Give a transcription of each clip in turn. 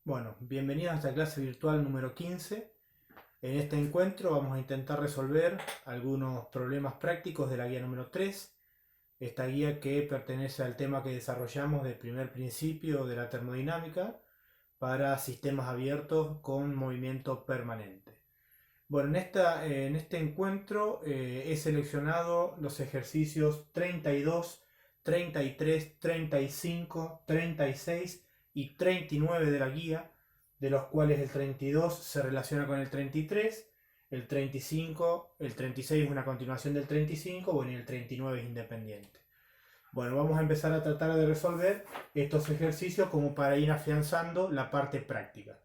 Bueno, bienvenidos a esta clase virtual número 15. En este encuentro vamos a intentar resolver algunos problemas prácticos de la guía número 3, esta guía que pertenece al tema que desarrollamos del primer principio de la termodinámica para sistemas abiertos con movimiento permanente. Bueno, en este encuentro he seleccionado los ejercicios 32, 33, 35, 36 y 39 de la guía, de los cuales el 32 se relaciona con el 33, el 35, el 36 es una continuación del 35, bueno, y el 39 es independiente. Bueno, vamos a empezar a tratar de resolver estos ejercicios como para ir afianzando la parte práctica.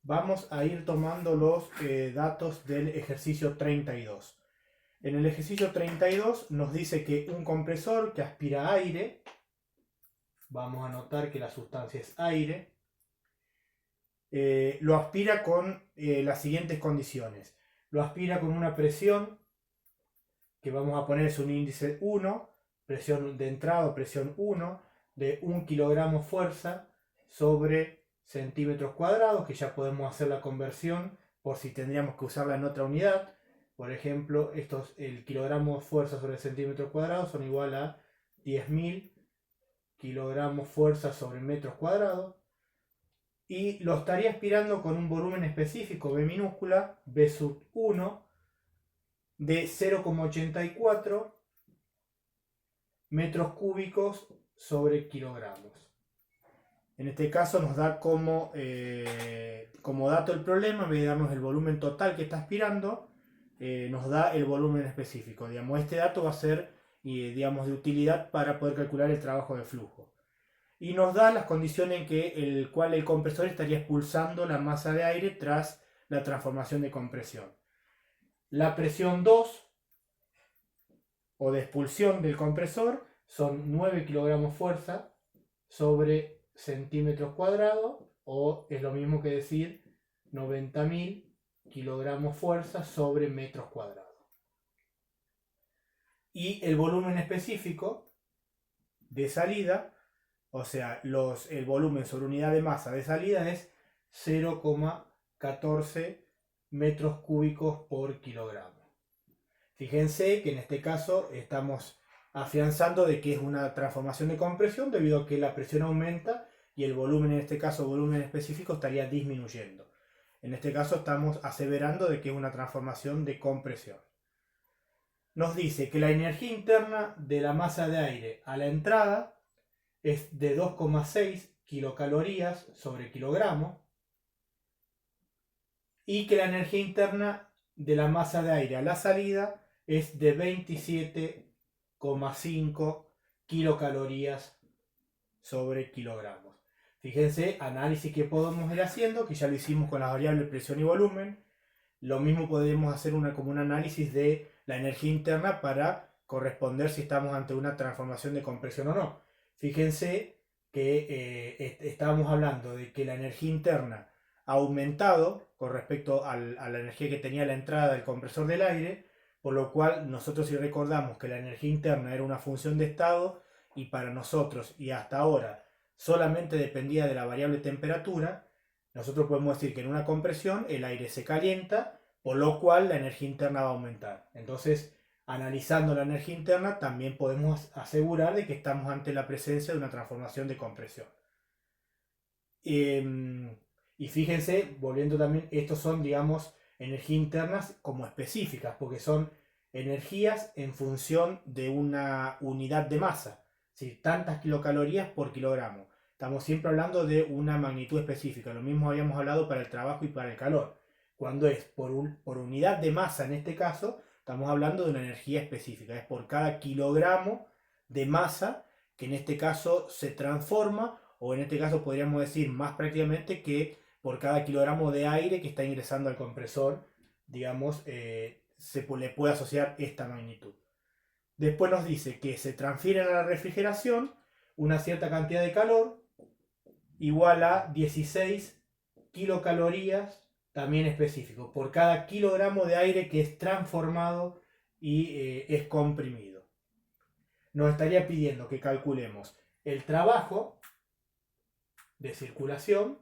Vamos a ir tomando los datos del ejercicio 32. En el ejercicio 32 nos dice que un compresor que aspira aire, vamos a notar que la sustancia es aire, lo aspira con las siguientes condiciones. Lo aspira con una presión que vamos a poner es un índice 1, presión de entrada o presión 1, de 1 kilogramo fuerza sobre centímetros cuadrados, que ya podemos hacer la conversión por si tendríamos que usarla en otra unidad. Por ejemplo, el kilogramo fuerza sobre centímetros cuadrados son igual a 10.000 kilogramos fuerza sobre metros cuadrados. Y lo estaría aspirando con un volumen específico, B minúscula, B sub 1, de 0,84 metros cúbicos sobre kilogramos. En este caso nos da como dato el problema, en vez de darnos el volumen total que está aspirando, nos da el volumen específico. Digamos, este dato va a ser digamos, de utilidad para poder calcular el trabajo de flujo. Y nos da las condiciones en que el cual el compresor estaría expulsando la masa de aire tras la transformación de compresión. La presión 2 o de expulsión del compresor son 9 kilogramos fuerza sobre centímetros cuadrados, o es lo mismo que decir 90.000 kilogramos fuerza sobre metros cuadrados. Y el volumen específico de salida, o sea, el volumen sobre unidad de masa de salida es 0,14 metros cúbicos por kilogramo. Fíjense que en este caso estamos afianzando de que es una transformación de compresión debido a que la presión aumenta y el volumen, en este caso volumen específico, estaría disminuyendo. En este caso estamos aseverando de que es una transformación de compresión. Nos dice que la energía interna de la masa de aire a la entrada es de 2,6 kilocalorías sobre kilogramo y que la energía interna de la masa de aire a la salida es de 27,5 kilocalorías sobre kilogramos. Fíjense, análisis que podemos ir haciendo, que ya lo hicimos con las variables presión y volumen. Lo mismo podemos hacer como un análisis de la energía interna para corresponder si estamos ante una transformación de compresión o no. Fíjense que estábamos hablando de que la energía interna ha aumentado con respecto a la energía que tenía la entrada del compresor del aire, por lo cual nosotros, si recordamos que la energía interna era una función de estado y para nosotros y hasta ahora solamente dependía de la variable temperatura, nosotros podemos decir que en una compresión el aire se calienta, por lo cual la energía interna va a aumentar. Entonces, analizando la energía interna, también podemos asegurar de que estamos ante la presencia de una transformación de compresión. Y fíjense, volviendo también, estos son, digamos, energías internas como específicas, porque son energías en función de una unidad de masa, ¿sí? Tantas kilocalorías por kilogramo. Estamos siempre hablando de una magnitud específica. Lo mismo habíamos hablado para el trabajo y para el calor. Cuando es por unidad de masa, en este caso, estamos hablando de una energía específica. Es por cada kilogramo de masa que en este caso se transforma, o en este caso podríamos decir más prácticamente que por cada kilogramo de aire que está ingresando al compresor, digamos, le puede asociar esta magnitud. Después nos dice que se transfiere a la refrigeración una cierta cantidad de calor igual a 16 kilocalorías, también específico, por cada kilogramo de aire que es transformado y es comprimido. Nos estaría pidiendo que calculemos el trabajo de circulación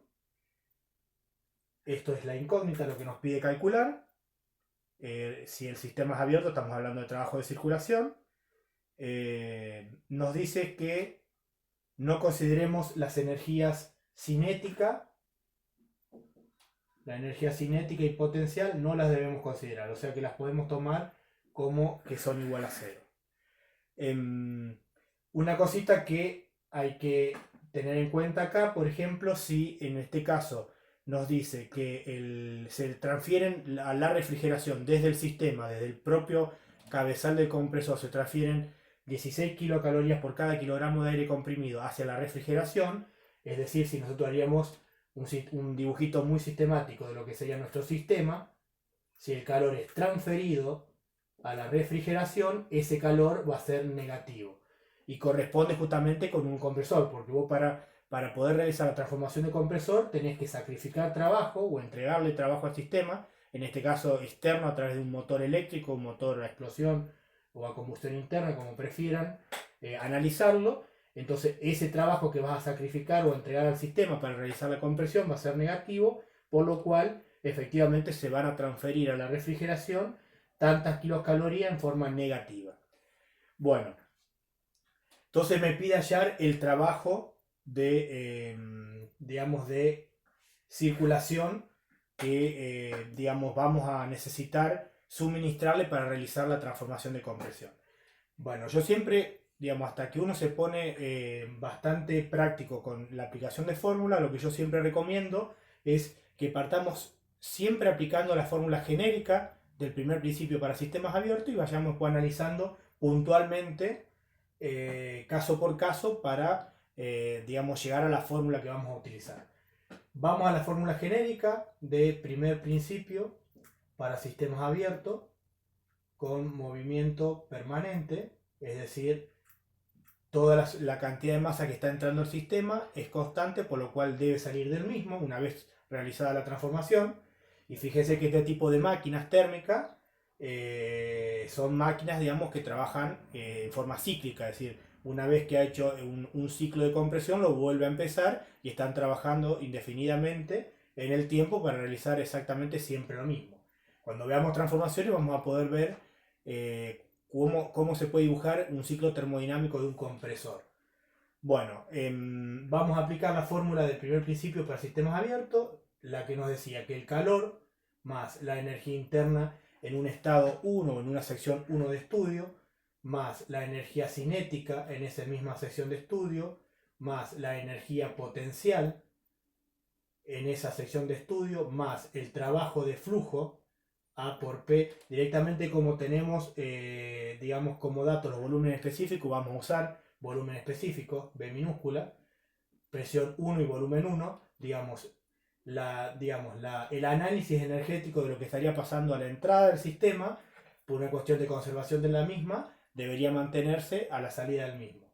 esto es la incógnita, lo que nos pide calcular. Si el sistema es abierto, estamos hablando de trabajo de circulación. Nos dice que no consideremos las energías cinética. La energía cinética y potencial no las debemos considerar, o sea que las podemos tomar como que son igual a cero. Una cosita que hay que tener en cuenta acá, por ejemplo, si en este caso nos dice que se transfieren a la refrigeración desde el sistema, desde el propio cabezal del compresor, se transfieren 16 kilocalorías por cada kilogramo de aire comprimido hacia la refrigeración, es decir, si nosotros haríamos un dibujito muy sistemático de lo que sería nuestro sistema, si el calor es transferido a la refrigeración, ese calor va a ser negativo y corresponde justamente con un compresor, porque vos para poder realizar la transformación de compresor tenés que sacrificar trabajo o entregarle trabajo al sistema, en este caso externo a través de un motor eléctrico, un motor a explosión o a combustión interna, como prefieran analizarlo. Entonces ese trabajo que vas a sacrificar o entregar al sistema para realizar la compresión va a ser negativo, por lo cual efectivamente se van a transferir a la refrigeración tantas kilocalorías en forma negativa. Bueno, entonces me pide hallar el trabajo de, digamos, de circulación que, digamos, vamos a necesitar suministrarle para realizar la transformación de compresión. Bueno, yo siempre, digamos, hasta que uno se pone bastante práctico con la aplicación de fórmula, lo que yo siempre recomiendo es que partamos siempre aplicando la fórmula genérica del primer principio para sistemas abiertos y vayamos analizando puntualmente, caso por caso, para, digamos, llegar a la fórmula que vamos a utilizar. Vamos a la fórmula genérica de primer principio para sistemas abiertos con movimiento permanente, es decir, toda la cantidad de masa que está entrando al sistema es constante, por lo cual debe salir del mismo una vez realizada la transformación. Y fíjese que este tipo de máquinas térmicas son máquinas, digamos, que trabajan en forma cíclica, es decir, una vez que ha hecho un ciclo de compresión lo vuelve a empezar y están trabajando indefinidamente en el tiempo para realizar exactamente siempre lo mismo. Cuando veamos transformaciones vamos a poder ver cómo se puede dibujar un ciclo termodinámico de un compresor. Bueno, vamos a aplicar la fórmula del primer principio para sistemas abiertos, la que nos decía que el calor más la energía interna en un estado 1 o en una sección 1 de estudio, más la energía cinética en esa misma sección de estudio, más la energía potencial en esa sección de estudio, más el trabajo de flujo, A por P, directamente como tenemos, digamos, como datos los volúmenes específicos, vamos a usar volumen específico, B minúscula, presión 1 y volumen 1, digamos, el análisis energético de lo que estaría pasando a la entrada del sistema, por una cuestión de conservación de la misma, debería mantenerse a la salida del mismo.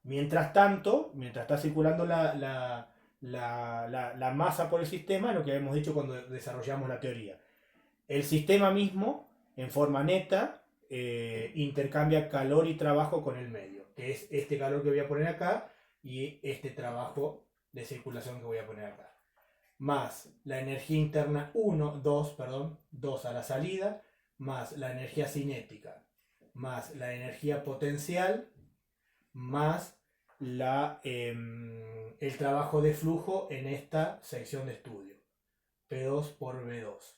Mientras tanto, mientras está circulando la masa por el sistema, lo que habíamos dicho cuando desarrollamos la teoría. El sistema mismo, en forma neta, intercambia calor y trabajo con el medio, que es este calor que voy a poner acá y este trabajo de circulación que voy a poner acá. Más la energía interna 2 a la salida, más la energía cinética, más la energía potencial, más el trabajo de flujo en esta sección de estudio. P2 por B2.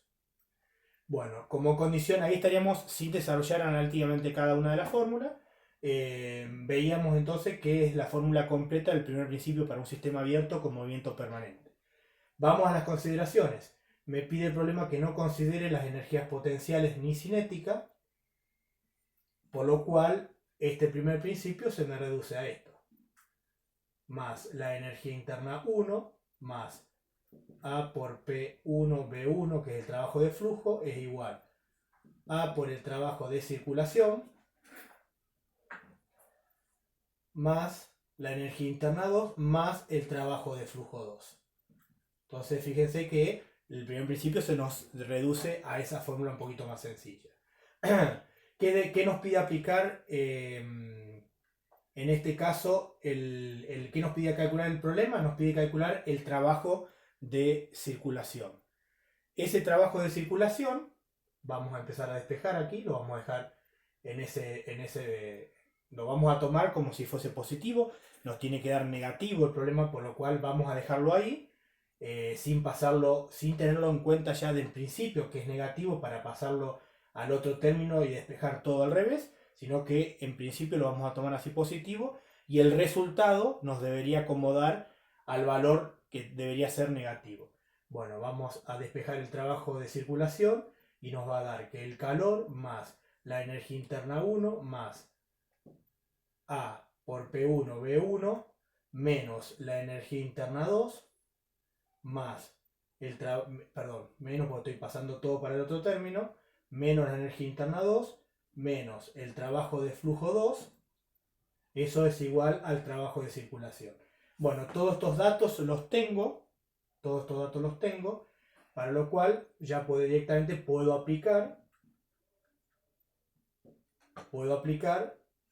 Bueno, como condición, ahí estaríamos sin desarrollar analíticamente cada una de las fórmulas. Veíamos entonces que es la fórmula completa del primer principio para un sistema abierto con movimiento permanente. Vamos a las consideraciones. Me pide el problema que no considere las energías potenciales ni cinéticas, por lo cual este primer principio se me reduce a esto. Más la energía interna 1, más A por P1, B1, que es el trabajo de flujo, es igual A por el trabajo de circulación, más la energía interna 2, más el trabajo de flujo 2. Entonces fíjense que el primer principio se nos reduce a esa fórmula un poquito más sencilla. ¿Qué nos pide aplicar? En este caso, ¿qué nos pide calcular el problema? Nos pide calcular el trabajo de circulación. Ese trabajo de circulación, vamos a empezar a despejar aquí, lo vamos a dejar lo vamos a tomar como si fuese positivo, nos tiene que dar negativo el problema, por lo cual vamos a dejarlo ahí, sin tenerlo en cuenta ya del principio que es negativo para pasarlo al otro término y despejar todo al revés, sino que en principio lo vamos a tomar así positivo y el resultado nos debería acomodar al valor que debería ser negativo. Bueno, vamos a despejar el trabajo de circulación y nos va a dar que el calor más la energía interna 1 más A por P1 B1 menos la energía interna 2 más menos porque estoy pasando todo para el otro término, menos la energía interna 2 menos el trabajo de flujo 2, eso es igual al trabajo de circulación. Bueno, todos estos datos los tengo, para lo cual ya directamente puedo aplicar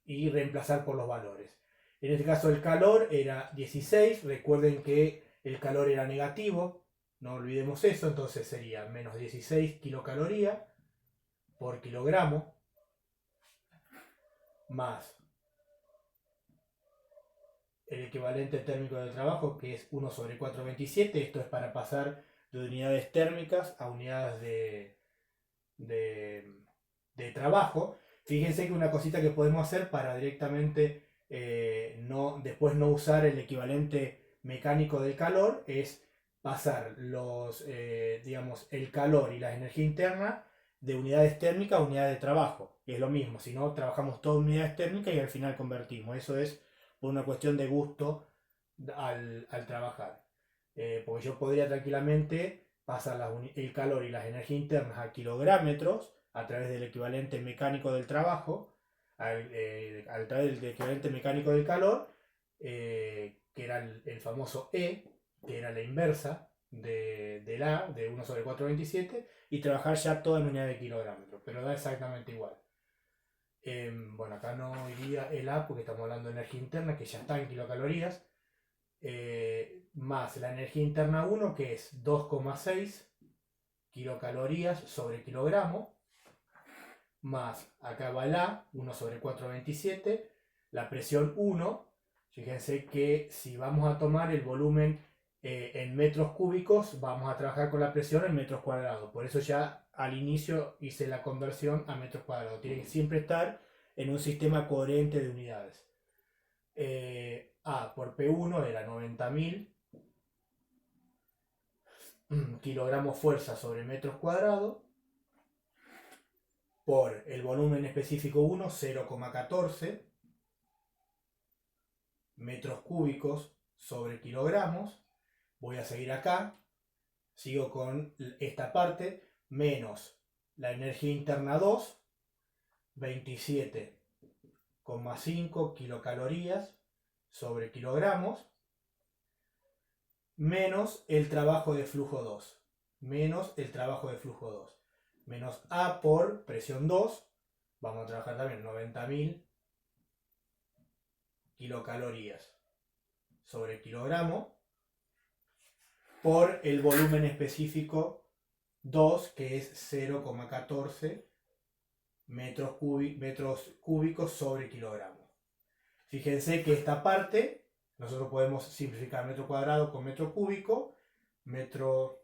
y reemplazar por los valores. En este caso el calor era 16, recuerden que el calor era negativo, no olvidemos eso, entonces sería menos 16 kilocalorías por kilogramo más el equivalente térmico del trabajo, que es 1 sobre 427, esto es para pasar de unidades térmicas a unidades de trabajo. Fíjense que una cosita que podemos hacer para directamente después no usar el equivalente mecánico del calor es pasar el calor y la energía interna de unidades térmicas a unidades de trabajo. Y es lo mismo, si no, trabajamos todo en unidades térmicas y al final convertimos. Eso es por una cuestión de gusto al trabajar. Porque yo podría tranquilamente pasar el calor y las energías internas a kilográmetros a través del equivalente mecánico del trabajo, a través del equivalente mecánico del calor, que era el famoso E, que era la inversa del A, de 1 sobre 427, y trabajar ya todo en unidad de kilográmetros, pero da exactamente igual. Bueno, acá no iría el A porque estamos hablando de energía interna, que ya está en kilocalorías, más la energía interna 1, que es 2,6 kilocalorías sobre kilogramo, más acá va el A, 1 sobre 427, la presión 1, fíjense que si vamos a tomar el volumen en metros cúbicos, vamos a trabajar con la presión en metros cuadrados, por eso ya al inicio hice la conversión a metros cuadrados, tiene que siempre estar en un sistema coherente de unidades. A por P1 era 90.000 kilogramos fuerza sobre metros cuadrados, por el volumen específico 1, 0,14 metros cúbicos sobre kilogramos. Voy a seguir acá, sigo con esta parte, menos la energía interna 2, 27,5 kilocalorías sobre kilogramos, menos el trabajo de flujo 2, menos A por presión 2, vamos a trabajar también 90.000 kilocalorías sobre kilogramo, por el volumen específico 2, que es 0,14 metros cúbicos sobre kilogramo. Fíjense que esta parte, nosotros podemos simplificar metro cuadrado con metro cúbico, esto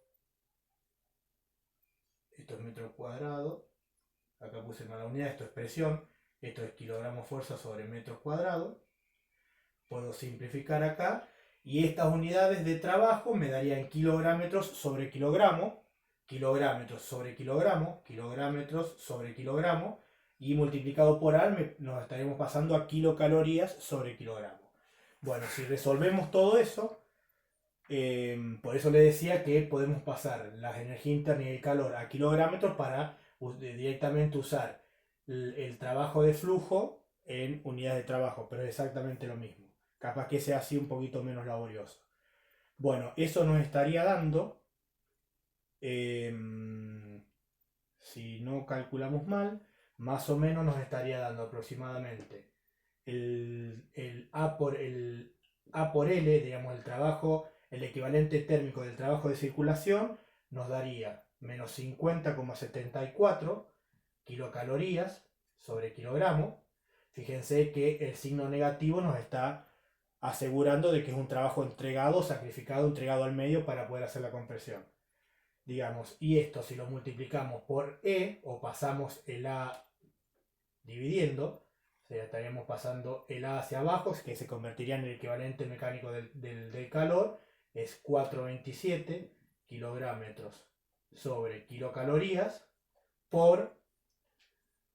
es metro cuadrado, acá puse mala unidad, esto es presión, esto es kilogramo fuerza sobre metros cuadrados. Puedo simplificar acá y estas unidades de trabajo me darían kilográmetros sobre kilogramo, kilográmetros sobre kilogramo, kilográmetros sobre kilogramo, y multiplicado por A nos estaremos pasando a kilocalorías sobre kilogramo. Bueno, si resolvemos todo eso, por eso le decía que podemos pasar la energía interna y el calor a kilográmetros para directamente usar el trabajo de flujo en unidades de trabajo, pero es exactamente lo mismo. Capaz que sea así un poquito menos laborioso. Bueno, eso nos estaría dando, si no calculamos mal, más o menos nos estaría dando aproximadamente el A por L, digamos, el equivalente térmico del trabajo de circulación, nos daría menos 50,74 kilocalorías sobre kilogramo. Fíjense que el signo negativo nos está asegurando de que es un trabajo entregado, sacrificado, entregado al medio para poder hacer la compresión. Digamos, y esto si lo multiplicamos por E o pasamos el A dividiendo, o sea, estaríamos pasando el A hacia abajo, que se convertiría en el equivalente mecánico del calor, es 427 kilogramos sobre kilocalorías por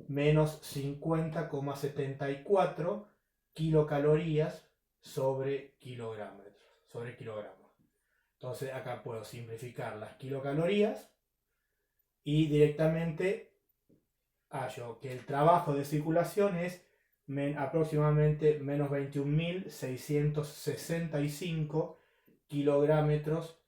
menos 50,74 kilocalorías sobre kilogramos. Entonces acá puedo simplificar las kilocalorías y directamente hallo que el trabajo de circulación es aproximadamente menos 21.665 kilogramos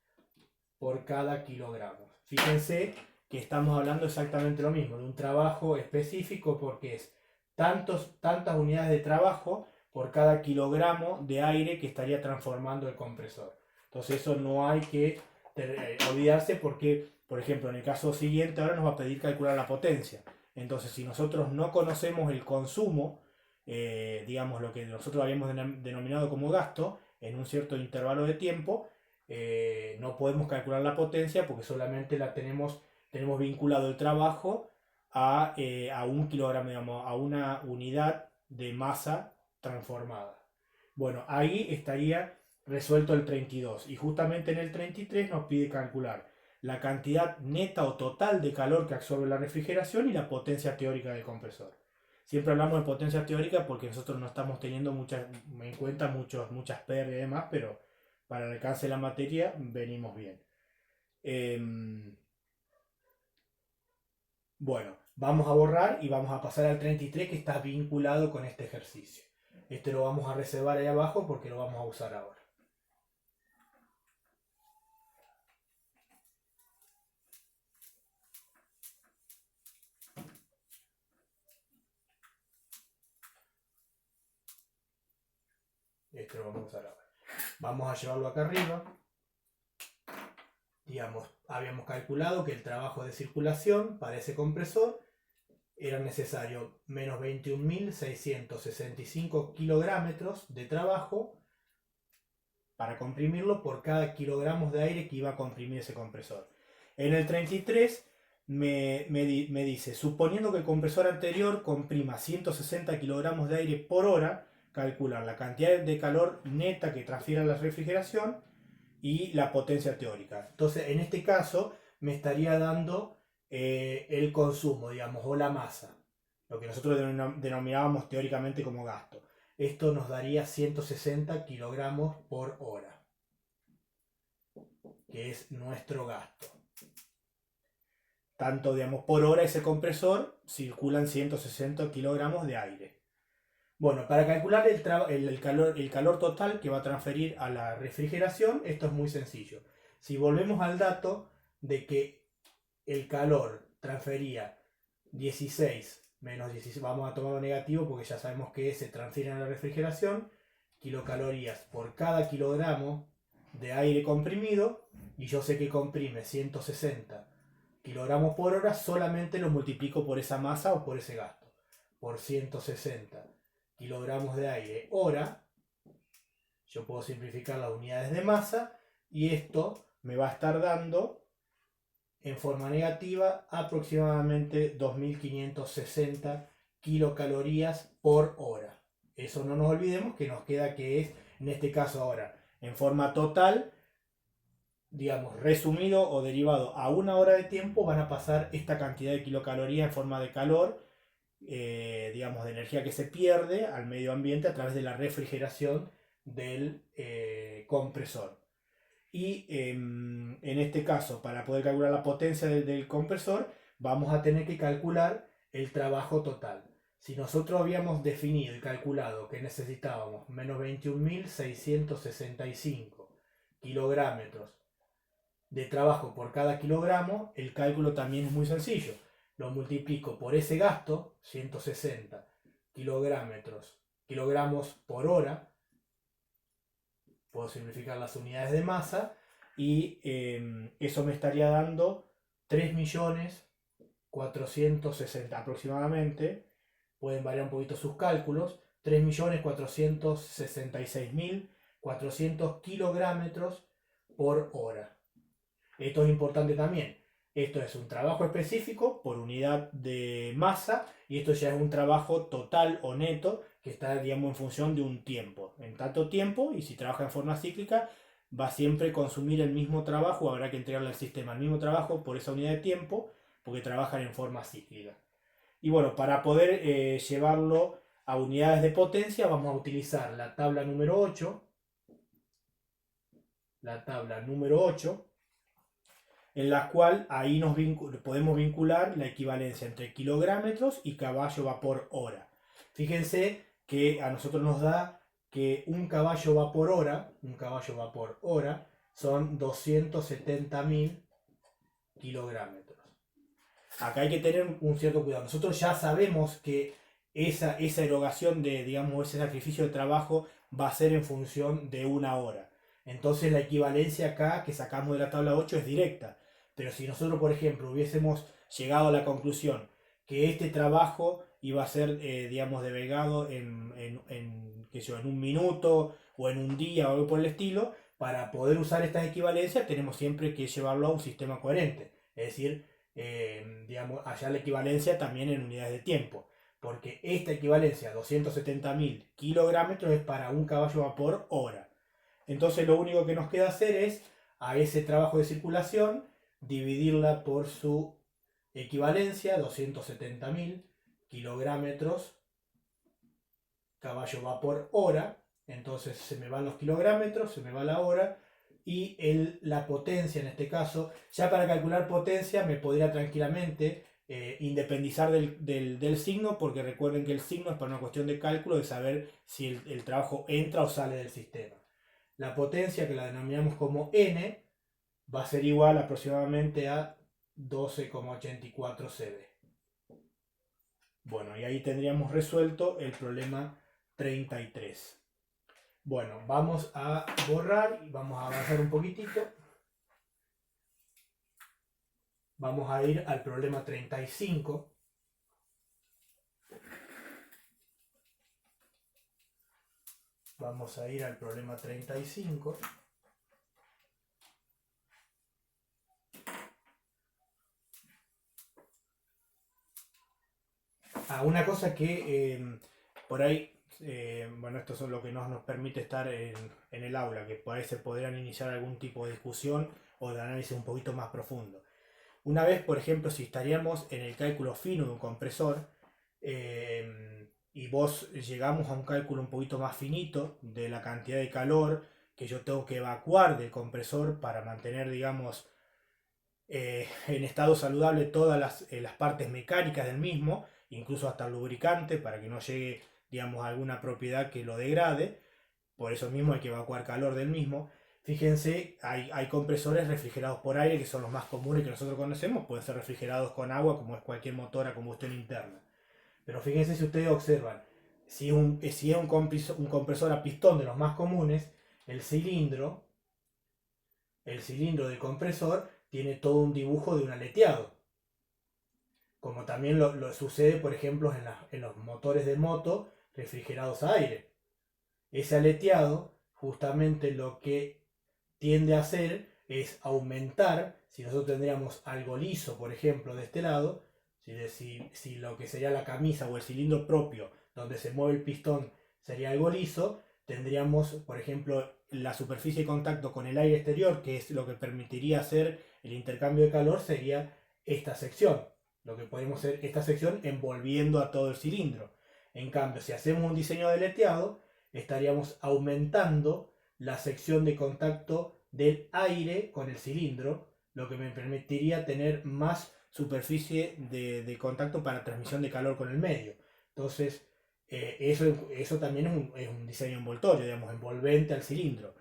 por cada kilogramo. Fíjense que estamos hablando exactamente lo mismo, de un trabajo específico porque es tantas unidades de trabajo por cada kilogramo de aire que estaría transformando el compresor. Entonces eso no hay que olvidarse porque, por ejemplo, en el caso siguiente ahora nos va a pedir calcular la potencia. Entonces si nosotros no conocemos el consumo, digamos lo que nosotros habíamos denominado como gasto, en un cierto intervalo de tiempo, no podemos calcular la potencia porque solamente tenemos vinculado el trabajo a un kilogramo, digamos, a una unidad de masa transformada. Bueno, ahí estaría resuelto el 32 y justamente en el 33 nos pide calcular la cantidad neta o total de calor que absorbe la refrigeración y la potencia teórica del compresor. Siempre hablamos de potencia teórica porque nosotros no estamos teniendo en cuenta muchas pérdidas y demás, pero para el alcance de la materia venimos bien. Bueno, vamos a borrar y vamos a pasar al 33 que está vinculado con este ejercicio. Este lo vamos a reservar ahí abajo porque lo vamos a usar ahora. Este lo vamos a usar ahora. Vamos a llevarlo acá arriba. Digamos, habíamos calculado que el trabajo de circulación para ese compresor era necesario menos 21.665 kilogramos de trabajo para comprimirlo por cada kilogramos de aire que iba a comprimir ese compresor. En el 33 me dice, suponiendo que el compresor anterior comprima 160 kilogramos de aire por hora, calcular la cantidad de calor neta que transfiere a la refrigeración y la potencia teórica. Entonces, en este caso, me estaría dando el consumo, digamos, o la masa, lo que nosotros denominábamos teóricamente como gasto. Esto nos daría 160 kilogramos por hora, que es nuestro gasto. Tanto, digamos, por hora ese compresor circulan 160 kilogramos de aire. Bueno, para calcular el calor total que va a transferir a la refrigeración, esto es muy sencillo. Si volvemos al dato de que el calor transfería 16 menos 16, vamos a tomarlo negativo porque ya sabemos que se transfiere a la refrigeración, kilocalorías por cada kilogramo de aire comprimido, y yo sé que comprime 160 kilogramos por hora, solamente lo multiplico por esa masa o por ese gasto, por 160 kilogramos de aire hora. Yo puedo simplificar las unidades de masa y esto me va a estar dando en forma negativa aproximadamente 2560 kilocalorías por hora. Eso no nos olvidemos que nos queda que es, en este caso ahora, en forma total, digamos, resumido o derivado a una hora de tiempo, van a pasar esta cantidad de kilocalorías en forma de calor, digamos, de energía que se pierde al medio ambiente a través de la refrigeración del compresor. Y en este caso, para poder calcular la potencia del compresor, vamos a tener que calcular el trabajo total. Si nosotros habíamos definido y calculado que necesitábamos menos 21.665 kilogramos de trabajo por cada kilogramo, el cálculo también es muy sencillo. Lo multiplico por ese gasto, 160 kilogramos por hora. Puedo simplificar las unidades de masa y eso me estaría dando 3.460.000 aproximadamente, pueden variar un poquito sus cálculos, 3.466.400 kilogramos por hora. Esto es importante también. Esto es un trabajo específico por unidad de masa y esto ya es un trabajo total o neto que está, digamos, en función de un tiempo. En tanto tiempo, y si trabaja en forma cíclica, va siempre a consumir el mismo trabajo, habrá que entregarle al sistema el mismo trabajo por esa unidad de tiempo, porque trabajan en forma cíclica. Y bueno, para poder llevarlo a unidades de potencia, vamos a utilizar la tabla número 8. La tabla número 8, en la cual ahí podemos vincular la equivalencia entre kilogramos y caballo vapor hora. Fíjense que a nosotros nos da que un caballo vapor hora son 270.000 kilogramos. Acá hay que tener un cierto cuidado. Nosotros ya sabemos que esa erogación de, digamos, ese sacrificio de trabajo va a ser en función de una hora. Entonces la equivalencia acá que sacamos de la tabla 8 es directa. Pero si nosotros, por ejemplo, hubiésemos llegado a la conclusión que este trabajo iba a ser, digamos, delegado qué sé yo, en un minuto o en un día o algo por el estilo, para poder usar estas equivalencias tenemos siempre que llevarlo a un sistema coherente. Es decir, digamos, hallar la equivalencia también en unidades de tiempo. Porque esta equivalencia, 270.000 kilogramos, es para un caballo vapor hora. Entonces lo único que nos queda hacer es a ese trabajo de circulación dividirla por su equivalencia, 270.000 kilogramos caballo vapor hora. Entonces se me van los kilogramos, se me va la hora y la potencia en este caso. Ya para calcular potencia me podría tranquilamente independizar del signo, porque recuerden que el signo es para una cuestión de cálculo, de saber si el trabajo entra o sale del sistema. La potencia, que la denominamos como N, va a ser igual aproximadamente a 12,84 CV. Bueno, y ahí tendríamos resuelto el problema 33. Bueno, vamos a borrar y vamos a avanzar un poquitito. Vamos a ir al problema 35. Vamos a ir al problema 35. Una cosa que por ahí, bueno, esto es lo que nos permite estar en el aula, que por ahí se podrían iniciar algún tipo de discusión o de análisis un poquito más profundo. Una vez, por ejemplo, si estaríamos en el cálculo fino de un compresor y vos llegamos a un cálculo un poquito más finito de la cantidad de calor que yo tengo que evacuar del compresor para mantener, digamos, en estado saludable todas las partes mecánicas del mismo, incluso hasta el lubricante, para que no llegue, digamos, a alguna propiedad que lo degrade. Por eso mismo hay que evacuar calor del mismo. Fíjense, hay compresores refrigerados por aire, que son los más comunes que nosotros conocemos. Pueden ser refrigerados con agua, como es cualquier motor a combustión interna. Pero fíjense, si ustedes observan, si es un compresor a pistón de los más comunes, el cilindro del compresor tiene todo un dibujo de un aleteado. Como también lo sucede, por ejemplo, en los motores de moto refrigerados a aire. Ese aleteado justamente lo que tiende a hacer es aumentar. Si nosotros tendríamos algo liso, por ejemplo, de este lado, si lo que sería la camisa o el cilindro propio donde se mueve el pistón sería algo liso, tendríamos, por ejemplo, la superficie de contacto con el aire exterior, que es lo que permitiría hacer el intercambio de calor, sería esta sección. Lo que podemos hacer, esta sección envolviendo a todo el cilindro. En cambio, si hacemos un diseño de aleteado, estaríamos aumentando la sección de contacto del aire con el cilindro, lo que me permitiría tener más superficie de contacto para transmisión de calor con el medio. Entonces, eso también es un diseño envoltorio, digamos, envolvente al cilindro.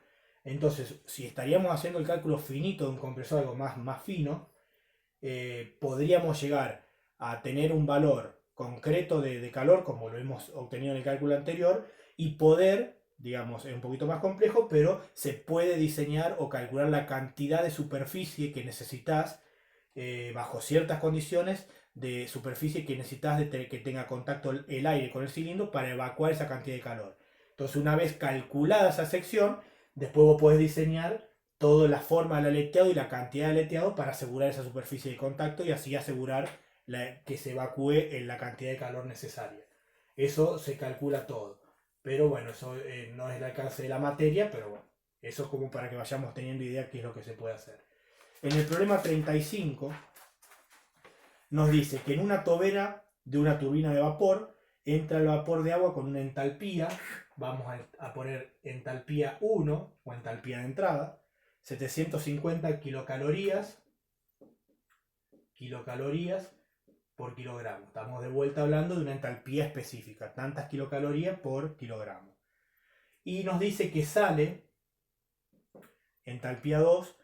Entonces, si estaríamos haciendo el cálculo finito de un compresor, algo más fino, podríamos llegar a tener un valor concreto de calor, como lo hemos obtenido en el cálculo anterior, y poder, digamos, es un poquito más complejo, pero se puede diseñar o calcular la cantidad de superficie que necesitas bajo ciertas condiciones de superficie que necesitas que tenga contacto el aire con el cilindro para evacuar esa cantidad de calor. Entonces, una vez calculada esa sección, después vos podés diseñar toda la forma del aleteado y la cantidad de aleteado para asegurar esa superficie de contacto y así asegurar que se evacúe en la cantidad de calor necesaria. Eso se calcula todo. Pero bueno, eso no es el alcance de la materia, pero bueno, eso es como para que vayamos teniendo idea de qué es lo que se puede hacer. En el problema 35 nos dice que en una tobera de una turbina de vapor entra el vapor de agua con una entalpía, vamos a poner entalpía 1 o entalpía de entrada, 750 kilocalorías por kilogramo. Estamos de vuelta hablando de una entalpía específica, tantas kilocalorías por kilogramo. Y nos dice que sale entalpía 2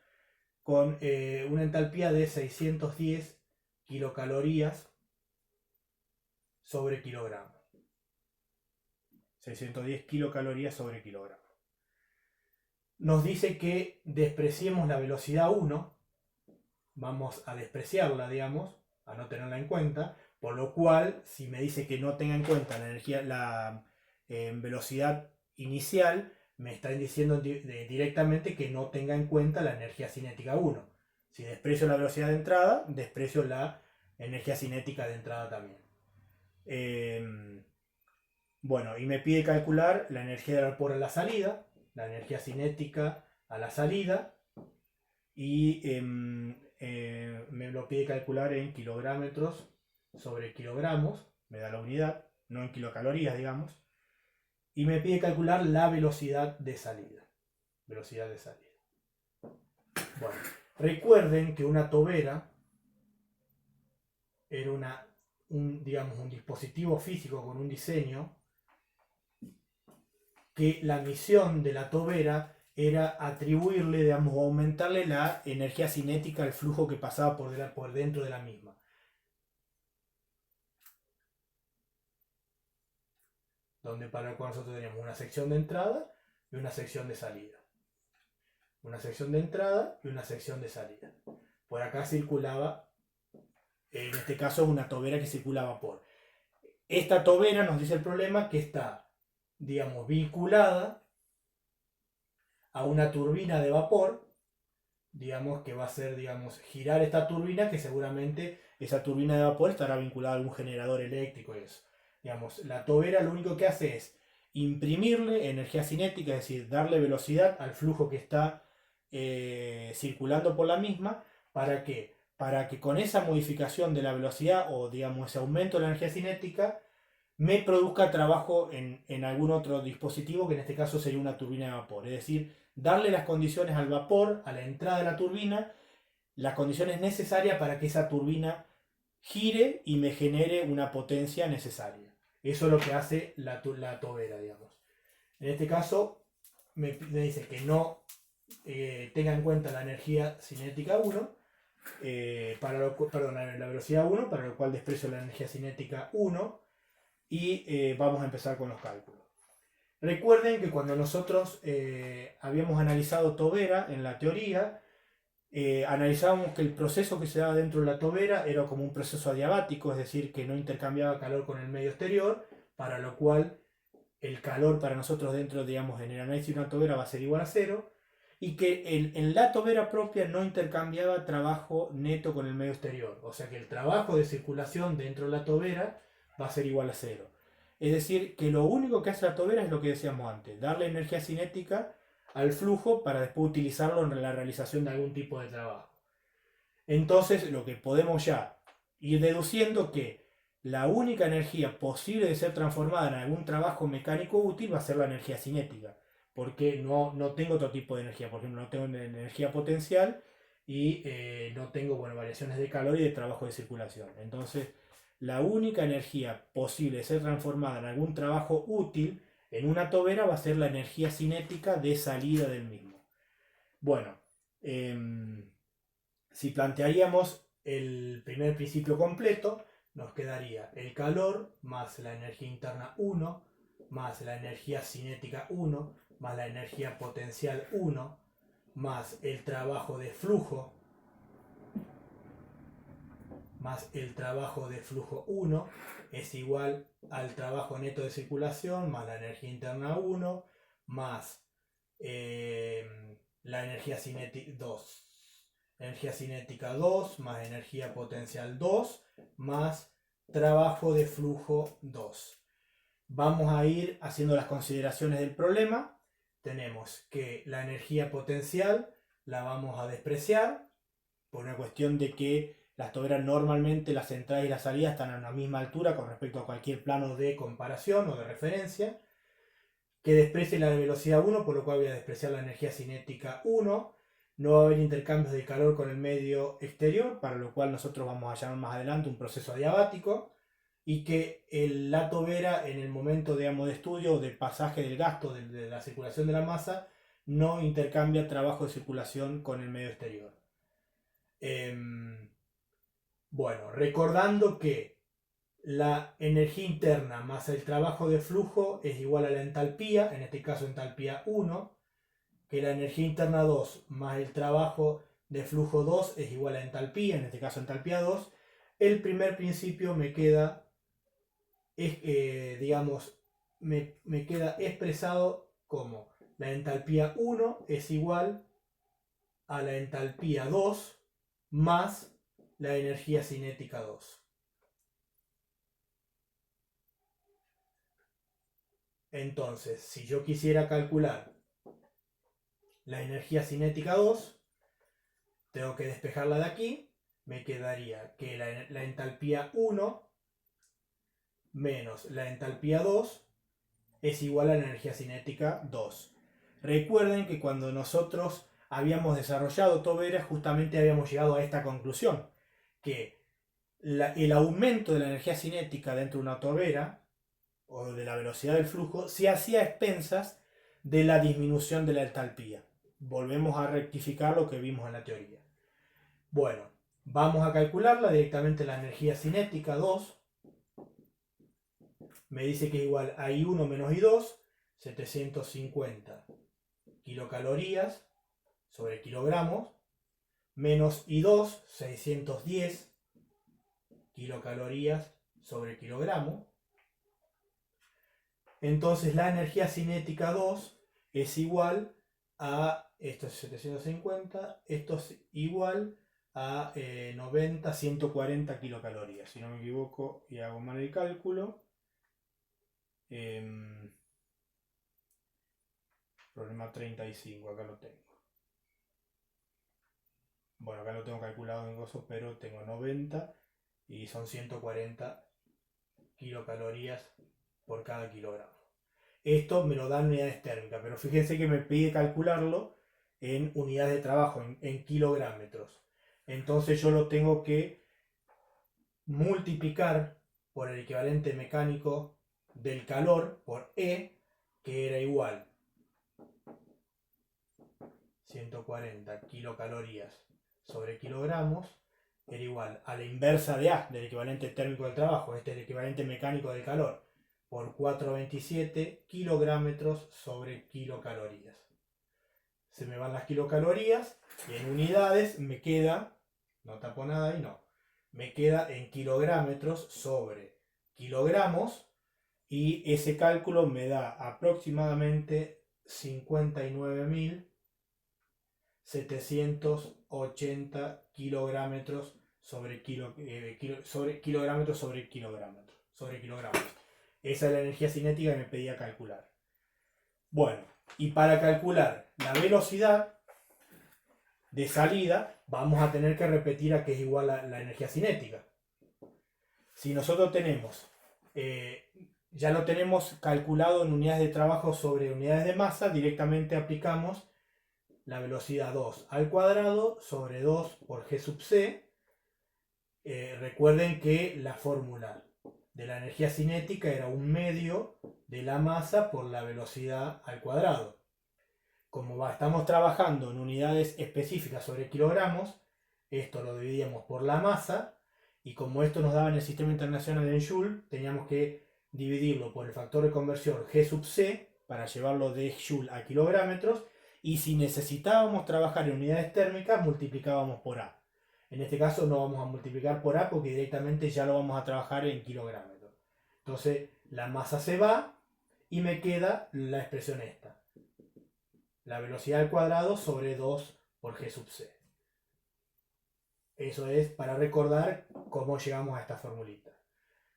con una entalpía de 610 kilocalorías sobre kilogramo. 610 kilocalorías sobre kilogramo. Nos dice que despreciemos la velocidad 1, vamos a despreciarla, digamos, a no tenerla en cuenta, por lo cual, si me dice que no tenga en cuenta la velocidad inicial, me están diciendo directamente que no tenga en cuenta la energía cinética 1. Si desprecio la velocidad de entrada, desprecio la energía cinética de entrada también. Bueno, y me pide calcular la energía del vapor a la salida, la energía cinética a la salida, y me lo pide calcular en kilogramos sobre kilogramos, me da la unidad, no en kilocalorías, digamos, y me pide calcular la velocidad de salida. Velocidad de salida. Bueno, recuerden que una tobera era un dispositivo físico con un diseño que la misión de la tobera era atribuirle, digamos, o aumentarle la energía cinética al flujo que pasaba por dentro de la misma. Donde para el cual nosotros teníamos una sección de entrada y una sección de salida. Una sección de entrada y una sección de salida. Por acá circulaba, en este caso, una tobera que circula a vapor. Esta tobera, nos dice el problema, que está, digamos, vinculada a una turbina de vapor, digamos, que va a hacer, digamos, girar esta turbina, que seguramente esa turbina de vapor estará vinculada a algún generador eléctrico y eso. Digamos, la tobera lo único que hace es imprimirle energía cinética, es decir, darle velocidad al flujo que está circulando por la misma. ¿Para qué? Para que con esa modificación de la velocidad o, digamos, ese aumento de la energía cinética me produzca trabajo en algún otro dispositivo, que en este caso sería una turbina de vapor. Es decir, darle las condiciones al vapor, a la entrada de la turbina, las condiciones necesarias para que esa turbina gire y me genere una potencia necesaria. Eso es lo que hace la tobera, digamos. En este caso, me dice que no tenga en cuenta la energía cinética 1, la velocidad 1, para lo cual desprecio la energía cinética 1, y vamos a empezar con los cálculos. Recuerden que cuando nosotros habíamos analizado tobera en la teoría, analizábamos que el proceso que se daba dentro de la tobera era como un proceso adiabático, es decir, que no intercambiaba calor con el medio exterior, para lo cual el calor para nosotros dentro, digamos, en el análisis de una tobera va a ser igual a 0, y que en la tobera propia no intercambiaba trabajo neto con el medio exterior, o sea que el trabajo de circulación dentro de la tobera va a ser igual a 0. Es decir, que lo único que hace la tobera es lo que decíamos antes, darle energía cinética al flujo para después utilizarlo en la realización de algún tipo de trabajo. Entonces, lo que podemos ya ir deduciendo que la única energía posible de ser transformada en algún trabajo mecánico útil va a ser la energía cinética, porque no tengo otro tipo de energía. Por ejemplo, no tengo energía potencial y no tengo, bueno, variaciones de calor y de trabajo de circulación. Entonces, la única energía posible de ser transformada en algún trabajo útil en una tobera va a ser la energía cinética de salida del mismo. Bueno, si plantearíamos el primer principio completo, nos quedaría el calor más la energía interna 1, más la energía cinética 1, más la energía potencial 1, más el trabajo de flujo más el trabajo de flujo 1 es igual al trabajo neto de circulación más la energía interna 1 más la energía cinética 2. Energía cinética 2 más energía potencial 2 más trabajo de flujo 2. Vamos a ir haciendo las consideraciones del problema. Tenemos que la energía potencial la vamos a despreciar por una cuestión de que las toberas normalmente, las entradas y las salidas están a la misma altura con respecto a cualquier plano de comparación o de referencia. Que desprecie la velocidad 1, por lo cual voy a despreciar la energía cinética 1. No va a haber intercambios de calor con el medio exterior, para lo cual nosotros vamos a llamar más adelante un proceso adiabático. Y que la tobera en el momento, digamos, de estudio o de pasaje del gasto de la circulación de la masa no intercambia trabajo de circulación con el medio exterior. Bueno, recordando que la energía interna más el trabajo de flujo es igual a la entalpía, en este caso entalpía 1, que la energía interna 2 más el trabajo de flujo 2 es igual a entalpía, en este caso entalpía 2, el primer principio me queda, digamos, me queda expresado como la entalpía 1 es igual a la entalpía 2 más la energía cinética 2. Entonces, si yo quisiera calcular la energía cinética 2, tengo que despejarla de aquí, me quedaría que la entalpía 1 menos la entalpía 2 es igual a la energía cinética 2. Recuerden que cuando nosotros habíamos desarrollado toberas, justamente habíamos llegado a esta conclusión, que el aumento de la energía cinética dentro de una tobera, o de la velocidad del flujo, se hacía a expensas de la disminución de la entalpía. Volvemos a rectificar lo que vimos en la teoría. Bueno, vamos a calcularla directamente. La energía cinética 2 me dice que es igual a I1 menos I2, 750 kilocalorías sobre kilogramos, menos I2, 610 kilocalorías sobre kilogramo. Entonces la energía cinética 2 es igual a, esto es 750, esto es igual a 90, 140 kilocalorías. Si no me equivoco y hago mal el cálculo. Problema 35, acá lo tengo. Bueno, acá lo tengo calculado en gozo, pero tengo 90 y son 140 kilocalorías por cada kilogramo. Esto me lo da en unidades térmicas, pero fíjense que me pide calcularlo en unidades de trabajo, en kilográmetros. Entonces yo lo tengo que multiplicar por el equivalente mecánico del calor, por E, que era igual 140 kilocalorías sobre kilogramos, era igual a la inversa de A, del equivalente térmico del trabajo, este es el equivalente mecánico del calor, por 427 kilográmetros sobre kilocalorías. Se me van las kilocalorías y en unidades me queda, no tapo nada y no, me queda en kilográmetros sobre kilogramos, y ese cálculo me da aproximadamente 59.780 kilográmetros sobre kilográmetros sobre kilogramos. Esa es la energía cinética que me pedía calcular. Bueno, y para calcular la velocidad de salida, vamos a tener que repetir a que es igual a la energía cinética. Si nosotros tenemos, ya lo tenemos calculado en unidades de trabajo sobre unidades de masa, directamente aplicamos la velocidad 2 al cuadrado sobre 2 por G sub C. Recuerden que la fórmula de la energía cinética era un medio de la masa por la velocidad al cuadrado. Como estamos trabajando en unidades específicas sobre kilogramos, esto lo dividíamos por la masa, y como esto nos daba en el sistema internacional en Joule, teníamos que dividirlo por el factor de conversión G sub C para llevarlo de Joule a kilográmetros, y si necesitábamos trabajar en unidades térmicas, multiplicábamos por A. En este caso no vamos a multiplicar por A porque directamente ya lo vamos a trabajar en kilogramos. Entonces la masa se va y me queda la expresión esta. La velocidad al cuadrado sobre 2 por G sub C. Eso es para recordar cómo llegamos a esta formulita.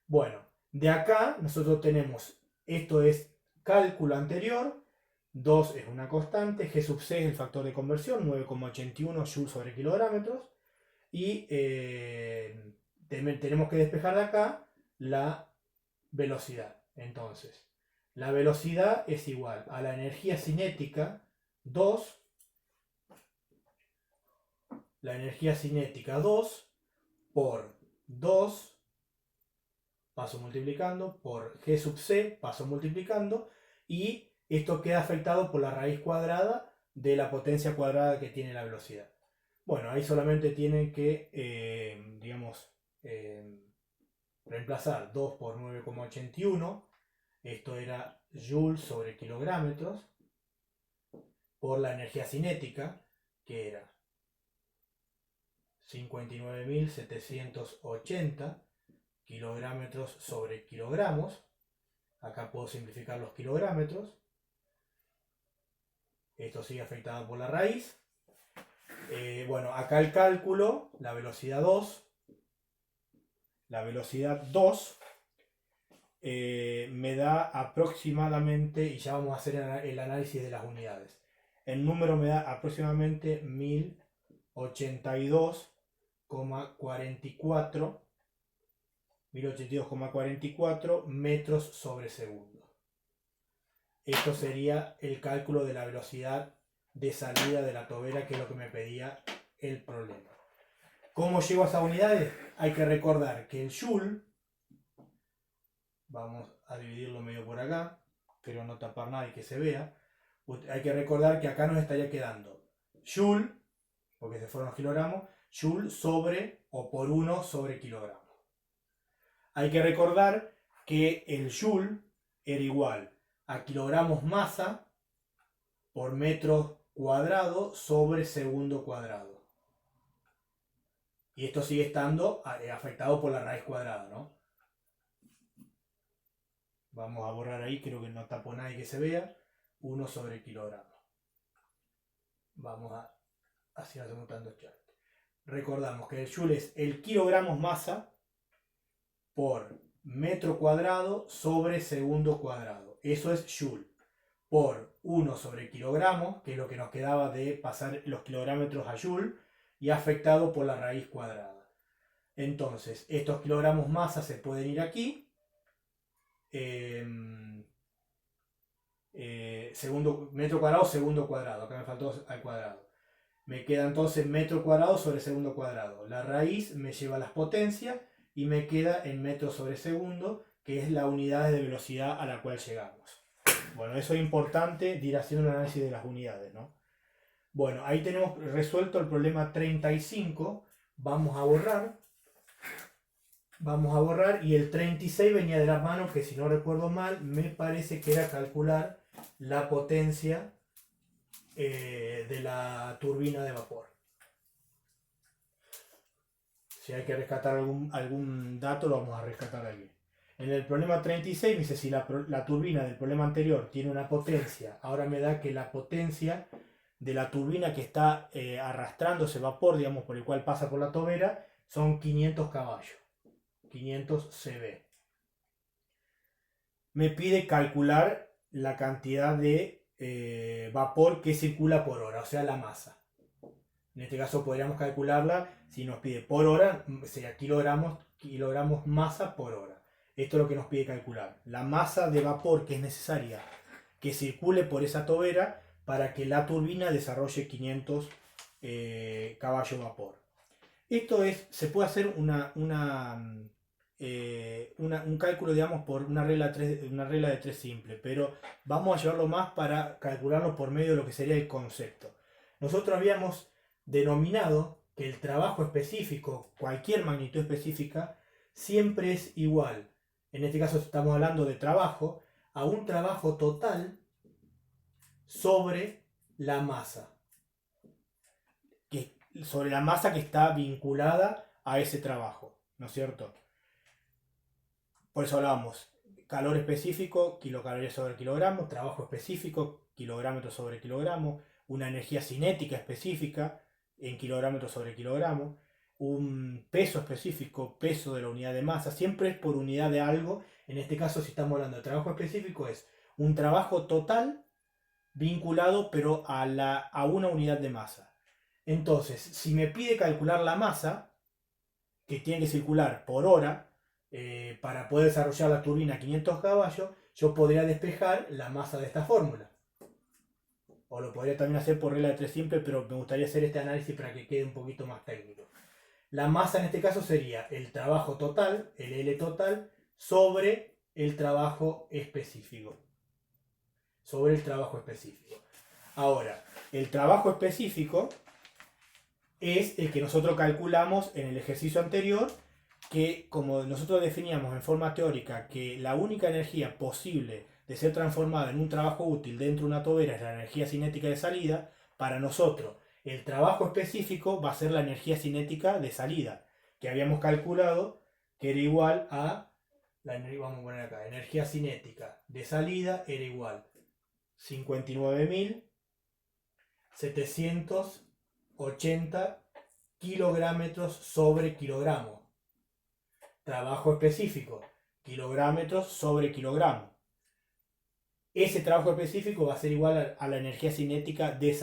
Bueno, de acá nosotros tenemos, esto es cálculo anterior, 2 es una constante, G sub C es el factor de conversión, 9,81 joules sobre kilogramos, y tenemos que despejar de acá la velocidad. Entonces, la velocidad es igual a la energía cinética 2, la energía cinética 2 por 2, paso multiplicando, por G sub C, paso multiplicando, y esto queda afectado por la raíz cuadrada de la potencia cuadrada que tiene la velocidad. Bueno, ahí solamente tienen que, reemplazar 2 por 9,81, esto era joules sobre kilogramos, por la energía cinética, que era 59.780 kilogramos sobre kilogramos. Acá puedo simplificar los kilogramos. Esto sigue afectado por la raíz. Bueno, acá el cálculo, la velocidad 2. La velocidad 2 me da aproximadamente, y ya vamos a hacer el análisis de las unidades. El número me da aproximadamente 1082,44 metros sobre segundo. Esto sería el cálculo de la velocidad de salida de la tobera, que es lo que me pedía el problema. ¿Cómo llego a esas unidades? Hay que recordar que el joule, vamos a dividirlo medio por acá, pero no tapar nada y que se vea. Hay que recordar que acá nos estaría quedando joule, porque se fueron los kilogramos, joule sobre o por 1 sobre kilogramo. Hay que recordar que el joule era igual a kilogramos masa por metro cuadrado sobre segundo cuadrado. Y esto sigue estando afectado por la raíz cuadrada, ¿no? Vamos a borrar ahí, creo que no tapo nada y que se vea. 1 sobre kilogramo. Vamos a... así hacemos tanto chat. Recordamos que el joule es el kilogramos masa por metro cuadrado sobre segundo cuadrado. Eso es joule. Por 1 sobre kilogramos, que es lo que nos quedaba de pasar los kilogramos a joule, y afectado por la raíz cuadrada. Entonces, estos kilogramos masa se pueden ir aquí. Metro cuadrado, segundo cuadrado. Acá me faltó al cuadrado. Me queda entonces metro cuadrado sobre segundo cuadrado. La raíz me lleva a las potencias y me queda en metros sobre segundo, que es la unidad de velocidad a la cual llegamos. Bueno, eso es importante de ir haciendo un análisis de las unidades, ¿no? Bueno, ahí tenemos resuelto el problema 35. Vamos a borrar. Vamos a borrar, y el 36 venía de la mano, que si no recuerdo mal, me parece que era calcular la potencia de la turbina de vapor. Si hay que rescatar algún dato, lo vamos a rescatar aquí. En el problema 36 dice, si la turbina del problema anterior tiene una potencia, ahora me da que la potencia de la turbina que está arrastrando ese vapor, digamos, por el cual pasa por la tobera, son 500 caballos. 500 CV. Me pide calcular la cantidad de vapor que circula por hora, o sea, la masa. En este caso podríamos calcularla, si nos pide por hora, sería kilogramos masa por hora. Esto es lo que nos pide calcular. La masa de vapor que es necesaria que circule por esa tobera para que la turbina desarrolle 500 caballos de vapor. Esto se puede hacer un cálculo, digamos, por una regla de 3 simple, pero vamos a llevarlo más para calcularlo por medio de lo que sería el concepto. Nosotros habíamos denominado que el trabajo específico, cualquier magnitud específica, siempre es igual, en este caso estamos hablando de trabajo, a un trabajo total sobre la masa. sobre la masa que está vinculada a ese trabajo, ¿no es cierto? Por eso hablábamos calor específico, kilocalorías sobre kilogramo, trabajo específico, kilográmetros sobre kilogramo, una energía cinética específica en kilográmetros sobre kilogramo, un peso específico, peso de la unidad de masa, siempre es por unidad de algo. En este caso, si estamos hablando de trabajo específico, es un trabajo total vinculado pero a una unidad de masa. Entonces, si me pide calcular la masa, que tiene que circular por hora, para poder desarrollar la turbina a 500 caballos, yo podría despejar la masa de esta fórmula. O lo podría también hacer por regla de 3 simple, pero me gustaría hacer este análisis para que quede un poquito más técnico. La masa en este caso sería el trabajo total, el L total, sobre el trabajo específico. Sobre el trabajo específico. Ahora, el trabajo específico es el que nosotros calculamos en el ejercicio anterior, que como nosotros definíamos en forma teórica que la única energía posible de ser transformada en un trabajo útil dentro de una tobera es la energía cinética de salida, para nosotros el trabajo específico va a ser la energía cinética de salida, que habíamos calculado que era igual a, vamos a poner acá, energía cinética de salida era igual 59.780 kilogramos sobre kilogramo. Trabajo específico, kilogramos sobre kilogramo. Ese trabajo específico va a ser igual a la energía cinética de esa